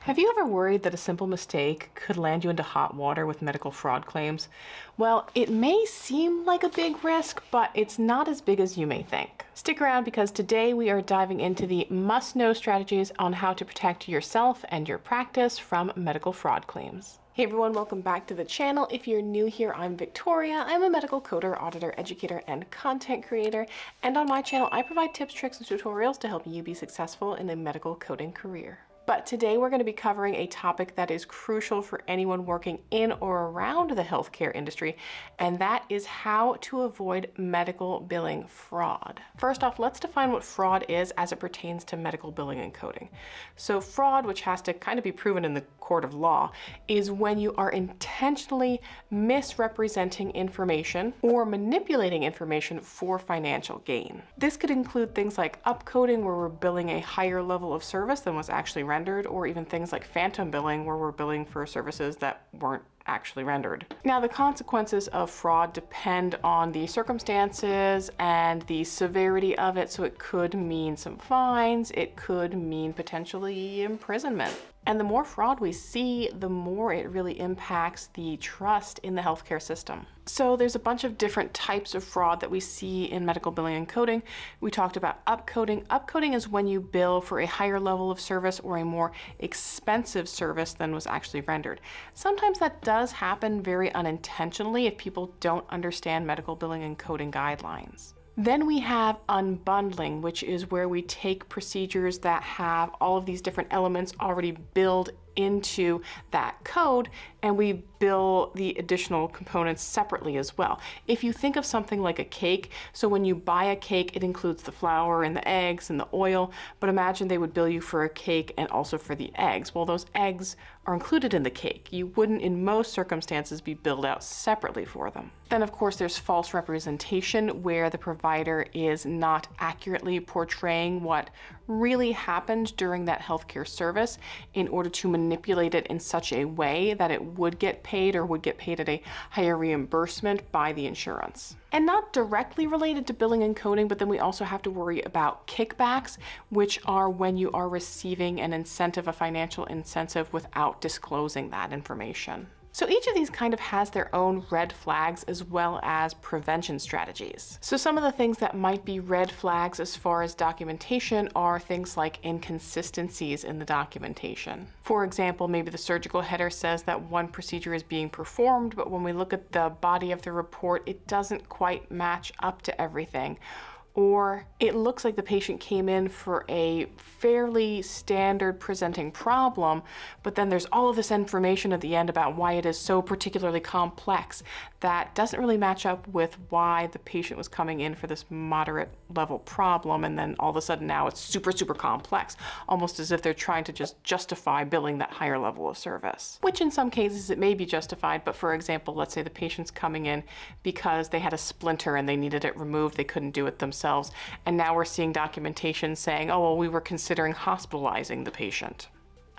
Have you ever worried that a simple mistake could land you into hot water with medical fraud claims? Well, it may seem like a big risk, but it's not as big as you may think. Stick around because today we are diving into the must-know strategies on how to protect yourself and your practice from medical fraud claims. Hey everyone, welcome back to the channel. If you're new here, I'm Victoria. I'm a medical coder, auditor, educator, and content creator. And on my channel, I provide tips, tricks, and tutorials to help you be successful in a medical coding career. But today we're going to be covering a topic that is crucial for anyone working in or around the healthcare industry, and that is how to avoid medical billing fraud. First off, let's define what fraud is as it pertains to medical billing and coding. So fraud, which has to kind of be proven in the court of law, is when you are intentionally misrepresenting information or manipulating information for financial gain. This could include things like upcoding, where we're billing a higher level of service than was actually rendered, or even things like phantom billing, where we're billing for services that weren't actually rendered. Now, the consequences of fraud depend on the circumstances and the severity of it, so it could mean some fines, it could mean potentially imprisonment. And the more fraud we see, the more it really impacts the trust in the healthcare system. So there's a bunch of different types of fraud that we see in medical billing and coding. We talked about upcoding. Upcoding is when you bill for a higher level of service or a more expensive service than was actually rendered. Sometimes that does happen very unintentionally if people don't understand medical billing and coding guidelines. Then we have unbundling, which is where we take procedures that have all of these different elements already built into that code, and we bill the additional components separately as well. If you think of something like a cake, so when you buy a cake, it includes the flour and the eggs and the oil, but imagine they would bill you for a cake and also for the eggs. Well, those eggs are included in the cake. You wouldn't, in most circumstances, be billed out separately for them. Then, of course, there's false representation, where the provider is not accurately portraying what really happened during that healthcare service in order to manipulate it in such a way that it would get paid or would get paid at a higher reimbursement by the insurance. And not directly related to billing and coding, but then we also have to worry about kickbacks, which are when you are receiving an incentive, a financial incentive, without disclosing that information. So each of these kind of has their own red flags as well as prevention strategies. So some of the things that might be red flags as far as documentation are things like inconsistencies in the documentation. For example, maybe the surgical header says that one procedure is being performed, but when we look at the body of the report, it doesn't quite match up to everything. Or it looks like the patient came in for a fairly standard presenting problem, but then there's all of this information at the end about why it is so particularly complex that doesn't really match up with why the patient was coming in for this moderate level problem, and then all of a sudden now it's super complex, almost as if they're trying to just justify billing that higher level of service. Which in some cases it may be justified, but for example, let's say the patient's coming in because they had a splinter and they needed it removed, they couldn't do it themselves. And now we're seeing documentation saying, oh, well, we were considering hospitalizing the patient.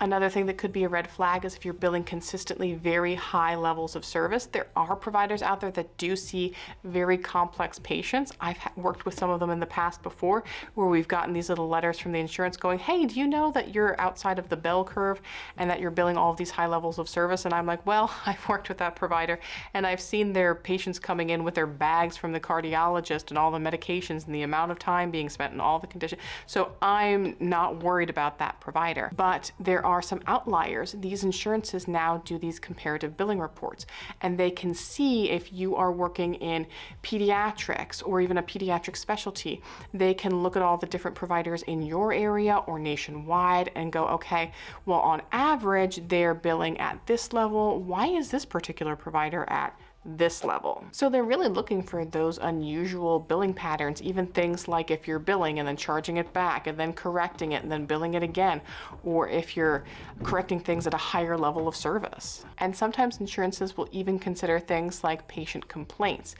Another thing that could be a red flag is if you're billing consistently very high levels of service. There are providers out there that do see very complex patients. I've worked with some of them in the past before, where we've gotten these little letters from the insurance going, hey, do you know that you're outside of the bell curve and that you're billing all of these high levels of service? And I'm like, well, I've worked with that provider and I've seen their patients coming in with their bags from the cardiologist and all the medications and the amount of time being spent and all the conditions. So I'm not worried about that provider. But there are some outliers. These insurances now do these comparative billing reports, and they can see if you are working in pediatrics or even a pediatric specialty. They can look at all the different providers in your area or nationwide and go, okay, well, on average, they're billing at this level. Why is this particular provider at this level? So they're really looking for those unusual billing patterns, even things like if you're billing and then charging it back and then correcting it and then billing it again, or if you're correcting things at a higher level of service. And sometimes insurances will even consider things like patient complaints.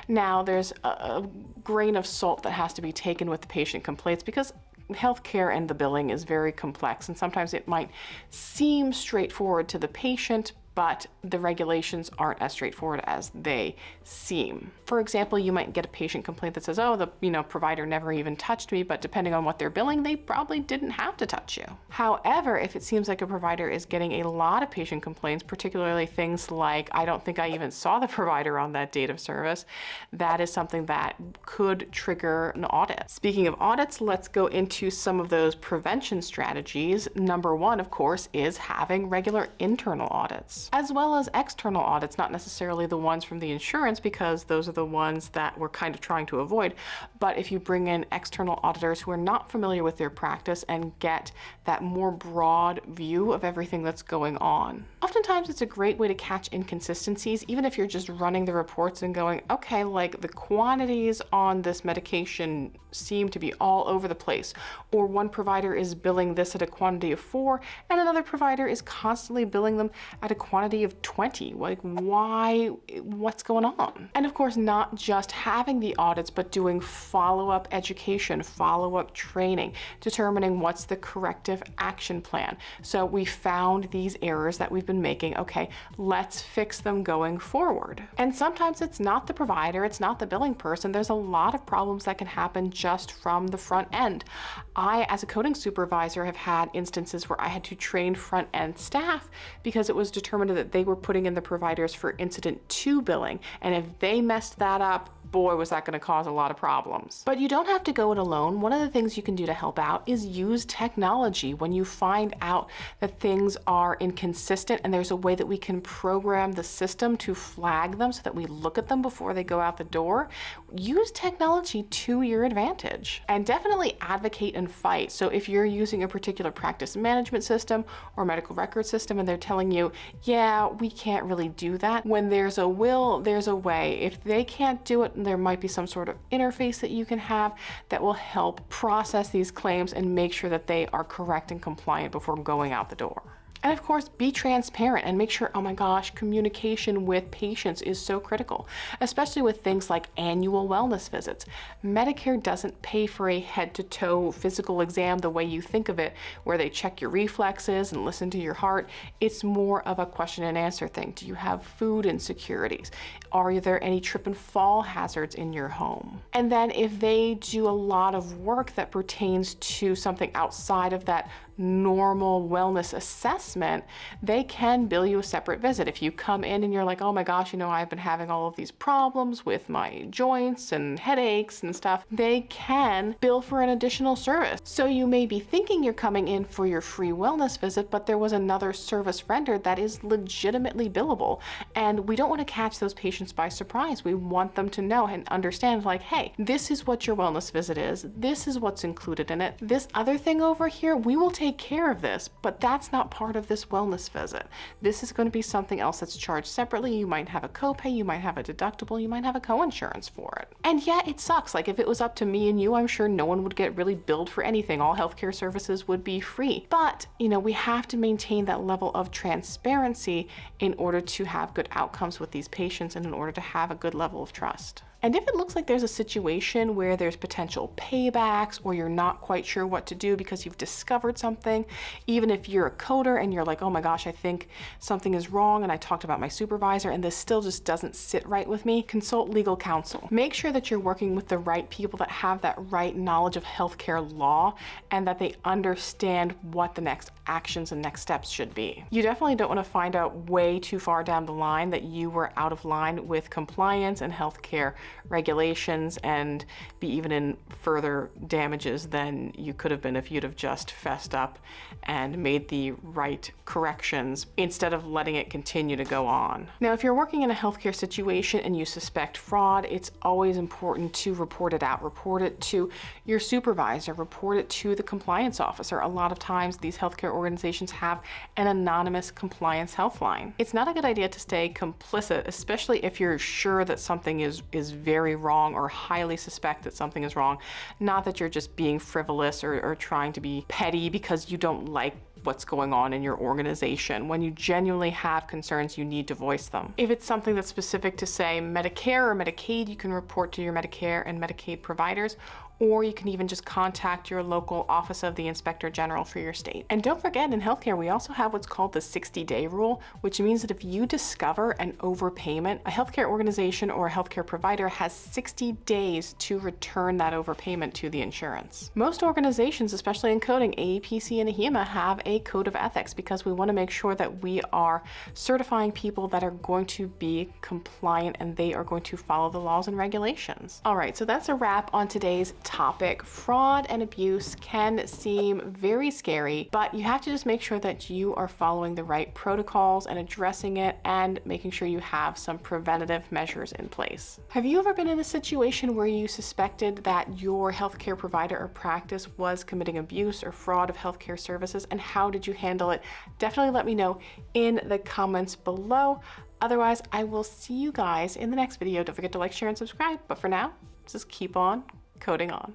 Now, there's a grain of salt that has to be taken with the patient complaints, because healthcare and the billing is very complex, and sometimes it might seem straightforward to the patient, but the regulations aren't as straightforward as they seem. For example, you might get a patient complaint that says, oh, the provider never even touched me, but depending on what they're billing, they probably didn't have to touch you. However, if it seems like a provider is getting a lot of patient complaints, particularly things like, I don't think I even saw the provider on that date of service, that is something that could trigger an audit. Speaking of audits, let's go into some of those prevention strategies. Number one, of course, is having regular internal audits, as well as external audits, not necessarily the ones from the insurance, because those are the ones that we're kind of trying to avoid. But if you bring in external auditors who are not familiar with their practice and get that more broad view of everything that's going on. Oftentimes it's a great way to catch inconsistencies, even if you're just running the reports and going, okay, like the quantities on this medication seem to be all over the place, or one provider is billing this at a quantity of 4 and another provider is constantly billing them at a quantity of 20. Like, why? What's going on? And of course, not just having the audits, but doing follow-up education, follow-up training, determining what's the corrective action plan. So we found these errors that we've been making. Okay, let's fix them going forward. And sometimes it's not the provider, it's not the billing person. There's a lot of problems that can happen just from the front end. I, as a coding supervisor, have had instances where I had to train front end staff because it was determined that they were putting in the providers for incident 2 billing. And if they messed that up, boy, was that going to cause a lot of problems. But you don't have to go it alone. One of the things you can do to help out is use technology. When you find out that things are inconsistent and there's a way that we can program the system to flag them so that we look at them before they go out the door, use technology to your advantage. And definitely advocate and fight. So if you're using a particular practice management system or medical record system and they're telling you, yeah, we can't really do that, when there's a will, there's a way. If they can't do it, there might be some sort of interface that you can have that will help process these claims and make sure that they are correct and compliant before going out the door. And of course, be transparent and make sure, oh my gosh, communication with patients is so critical, especially with things like annual wellness visits. Medicare doesn't pay for a head-to-toe physical exam the way you think of it, where they check your reflexes and listen to your heart. It's more of a question and answer thing. Do you have food insecurities? Are there any trip and fall hazards in your home? And then if they do a lot of work that pertains to something outside of that normal wellness assessment, they can bill you a separate visit. If you come in and you're like, oh my gosh, I've been having all of these problems with my joints and headaches and stuff, they can bill for an additional service. So you may be thinking you're coming in for your free wellness visit, but there was another service rendered that is legitimately billable. And we don't want to catch those patients by surprise. We want them to know and understand, like, hey, this is what your wellness visit is. This is what's included in it. This other thing over here, we will take care of this, but that's not part of this wellness visit. This is going to be something else that's charged separately. You might have a copay, you might have a deductible, you might have a coinsurance for it. And yeah, it sucks. Like, if it was up to me and you, I'm sure no one would get really billed for anything. All healthcare services would be free. But, we have to maintain that level of transparency in order to have good outcomes with these patients and in order to have a good level of trust. And if it looks like there's a situation where there's potential paybacks or you're not quite sure what to do because you've discovered something, even if you're a coder and you're like, oh my gosh, I think something is wrong and I talked about my supervisor and this still just doesn't sit right with me, consult legal counsel. Make sure that you're working with the right people that have that right knowledge of healthcare law and that they understand what the next actions and next steps should be. You definitely don't want to find out way too far down the line that you were out of line with compliance and healthcare regulations and be even in further damages than you could have been if you'd have just fessed up and made the right corrections instead of letting it continue to go on. Now, if you're working in a healthcare situation and you suspect fraud, it's always important to report it out. Report it to your supervisor, report it to the compliance officer. A lot of times these healthcare organizations have an anonymous compliance helpline. It's not a good idea to stay complicit, especially if you're sure that something is very wrong or highly suspect that something is wrong. Not that you're just being frivolous or trying to be petty because you don't like what's going on in your organization. When you genuinely have concerns, you need to voice them. If it's something that's specific to, say, Medicare or Medicaid, you can report to your Medicare and Medicaid providers, or you can even just contact your local Office of the Inspector General for your state. And don't forget, in healthcare, we also have what's called the 60-day rule, which means that if you discover an overpayment, a healthcare organization or a healthcare provider has 60 days to return that overpayment to the insurance. Most organizations, especially in coding, AEPC and AHIMA, have a code of ethics because we want to make sure that we are certifying people that are going to be compliant and they are going to follow the laws and regulations. All right, so that's a wrap on today's topic. Fraud and abuse can seem very scary, but you have to just make sure that you are following the right protocols and addressing it and making sure you have some preventative measures in place. Have you ever been in a situation where you suspected that your healthcare provider or practice was committing abuse or fraud of healthcare services, and how did you handle it? Definitely let me know in the comments below. Otherwise, I will see you guys in the next video. Don't forget to like, share, and subscribe. But for now, just keep on coding on.